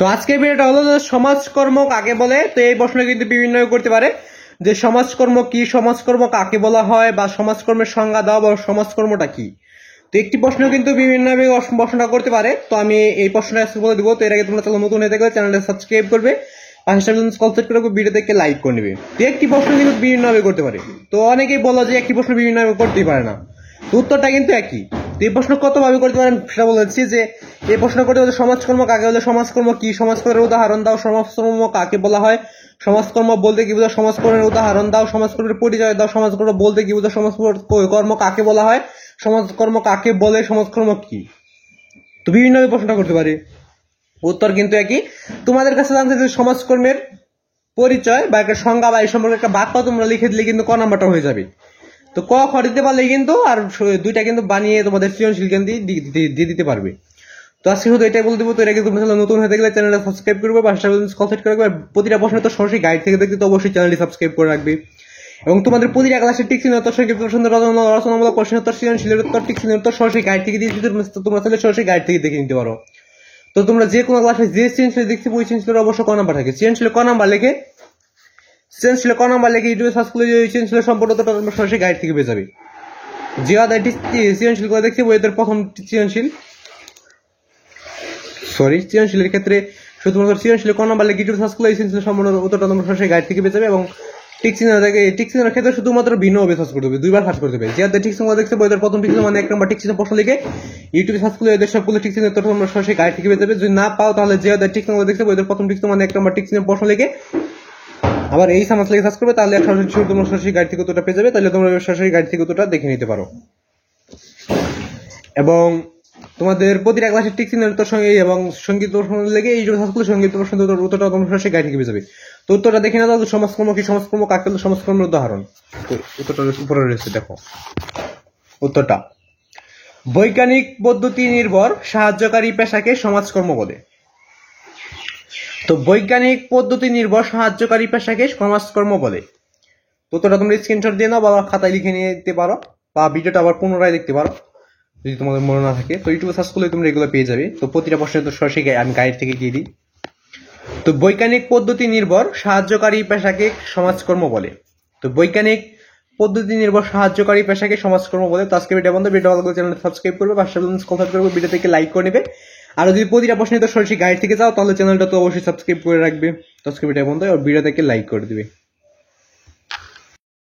তো আজকের ভিডিওটা হলো যে সমাজকর্ম কাকে বলে। তো এই প্রশ্ন কিন্তু বিভিন্ন করতে পারে যে সমাজকর্ম কি, সমাজকর্ম কাকে বলা হয়, বা সমাজকর্মের সংজ্ঞা দাও, বা সমাজকর্মটা কি। তো একটি প্রশ্ন কিন্তু বিভিন্ন প্রশ্নটা করতে পারে। তো আমি এই প্রশ্নটা আজকে বলে দিব। তো এর আগে তোমরা নতুন হয়ে থাকলে চ্যানেলটা সাবস্ক্রাইব করবে, পাশে কনসেপ্ট করে ভিডিও দেখে লাইক করে নেবে। তো একটি প্রশ্ন কিন্তু বিভিন্ন ভাবে করতে পারে। তো অনেকেই বলো যে একটি প্রশ্ন বিভিন্ন ভাবে করতেই পারে না, তো উত্তরটা কিন্তু একই। তো এই প্রশ্ন কত ভাবে করতে পারেন সেটা বলেছি যে এই প্রশ্ন করতে হলে সমাজকর্ম কাকে বলে, সমাজকর্ম কি, সমাজকর্মের উদাহরণ দাও, সমাজকর্ম কাকে বলা হয়, সমাজকর্ম বলতে কি বোঝায়, সমাজকর্মের উদাহরণ দাও, সমাজকর্মের পরিচয় দাও, সমাজকর্ম বলতে কি বোঝায়, সমাজকর্ম কাকে বলা হয়, সমাজকর্ম কাকে বলে, সমাজকর্ম কি। তো বিভিন্ন ভাবে প্রশ্নটা করতে পারি, উত্তর কিন্তু একই। তোমাদের কাছে জানতে যে সমাজকর্মের পরিচয় বা একটা সংজ্ঞা বা এই সম্পর্কে একটা বাক্য তোমরা লিখে দিলে কিন্তু ক নাম্বারটা হয়ে যাবে। তো ক খ দিতে পারলে কিন্তু আর দুইটা কিন্তু বানিয়ে তোমাদের সৃজনশীল জ্ঞান দিয়ে দিতে পারবে। তো আজকে শুধু এটাই বলে দিব। তো এটা কিন্তু নতুন হয়ে থাকলে চ্যানেলটা সাবস্ক্রাইব করবে, পাশে কনসেপ্ট করে রাখবে। প্রতিটা প্রশ্ন তো সরাসরি গাইড থেকে দেখতে তো অবশ্যই চ্যানেলটি সাবস্ক্রাইব করে রাখবে। এবং তোমাদের প্রতিটা ক্লাসের টিক চিহ্ন উত্তর, সংক্ষিপ্ত প্রশ্ন, রচনামূলক প্রশ্ন উত্তর, সৃজনশীলের উত্তর, টিক চিহ্ন উত্তর সরাসরি গাইড থেকে দিয়ে তোমরা তাহলে সরাসরি গাইড থেকে দেখে নিতে পারো। তো তোমরা যে কোনো ক্লাসে যে সৃজনশীল দেখছি ওই সৃজনশীলের অবশ্যই ক নাম্বার থাকে। সৃজনশীল ক নাম্বার লিখে ইউটিউবে সার্চ করলে সৃজনশীলের সম্পর্ক তোমরা সরাসরি গাইড থেকে পেয়ে যাবে। যে আদায়টি সৃজনশীল করে দেখছি ওদের প্রথম সৃজনশীলের ক্ষেত্রে শুধুমাত্র সৃজনশীল ক নাম্বার লিখে ইউটিউবে সার্চ করলে এই সৃজনশীল সম্পূর্ণ উত্তরটা তোমরা সরাসরি গাইড থেকে পেয়ে যাবে। এবং টিক চিহ্নের ক্ষেত্রে শুধুমাত্র ভিন্ন ভাবে সার্চ করতে হবে, দুইবার সার্চ করতে হবে। যে আদায় টিক চিহ্ন দেখছে ওদের প্রথম টিক চিহ্ন মানে এক নম্বর টিক চিহ্ন প্রশ্ন লিখে ইউটিউবে সার্চ করলে এদের সবগুলো টিক চিহ্ন উত্তর তোমরা সরাসরি গাইড থেকে পেয়ে যাবে। যদি না পাও তাহলে যে আদায় টিক চিহ্ন দেখছে ওদের প্রথম টিক চিহ্ন মানে এক নম্বর টিক চিহ্ন প্রশ্ন লিখে আবার এই সামাজ লিখে সার্চ করবে, তাহলে তোমরা সরাসরি গাইড থেকে উত্তরটা পেয়ে যাবে। তাহলে তোমরা সরাসরি গাইড থেকে উত্তরটা দেখে নিতে পারো। এবং তোমাদের প্রতিটা ক্লাসের টিক চিহ্নের উত্তর সঙ্গে এবং সঙ্গীত প্রশ্ন লেগে এই সার্চগুলো সঙ্গীত প্রশ্ন উত্তরটা তোমরা সরাসরি গাইড থেকে পেয়ে যাবে। তো উত্তরটা দেখে না দাও সমাজকর্ম কি, সমাজকর্ম কাকে বলে, সমাজকর্মের উদাহরণ। তো উত্তরটা উপরে রয়েছে, দেখো উত্তরটা। বৈজ্ঞানিক পদ্ধতি নির্ভর সাহায্যকারী পেশাকে সমাজকর্ম বলে। তো বৈজ্ঞানিক পদ্ধতি নির্ভর সাহায্যকারী পেশাকে সমাজকর্ম বলে। তো উত্তরটা তোমরা স্ক্রিনশট দিয়ে নাও বা খাতায় লিখে নিতে পারো, বা ভিডিওটা আবার পুনরায় দেখতে পারো যদি তোমাদের মনে না থাকে। তো ইউটিউবে সার্চ করলে তোমরা এগুলো পেয়ে যাবে। তো প্রতিটা প্রশ্নের তো সরাসরি আমি গাইড থেকে দিয়ে দিই। তো বৈজ্ঞানিক পদ্ধতি নির্ভর সাহায্যকারী পেশাকে সমাজকর্ম বলে। তো বৈজ্ঞানিক পদ্ধতি নির্ভর সাহায্যকারী পেশাকে সমাজকর্ম বলে। তো আজকে ভিডিও ভালো লাগলে চ্যানেলটা সাবস্ক্রাইব করবে, পাশে কনসাল্ট করবে, ভিডিও থেকে লাইক করে নেবে। আর যদি প্রতিটা প্রশ্নে তো সরাসরি গাইড থেকে যাও তাহলে চ্যানেলটা তো অবশ্যই সাবস্ক্রাইব করে রাখবে। তো আজকে ভিডিও বন্ধ, আর ভিডিও থেকে লাইক করে দিবে।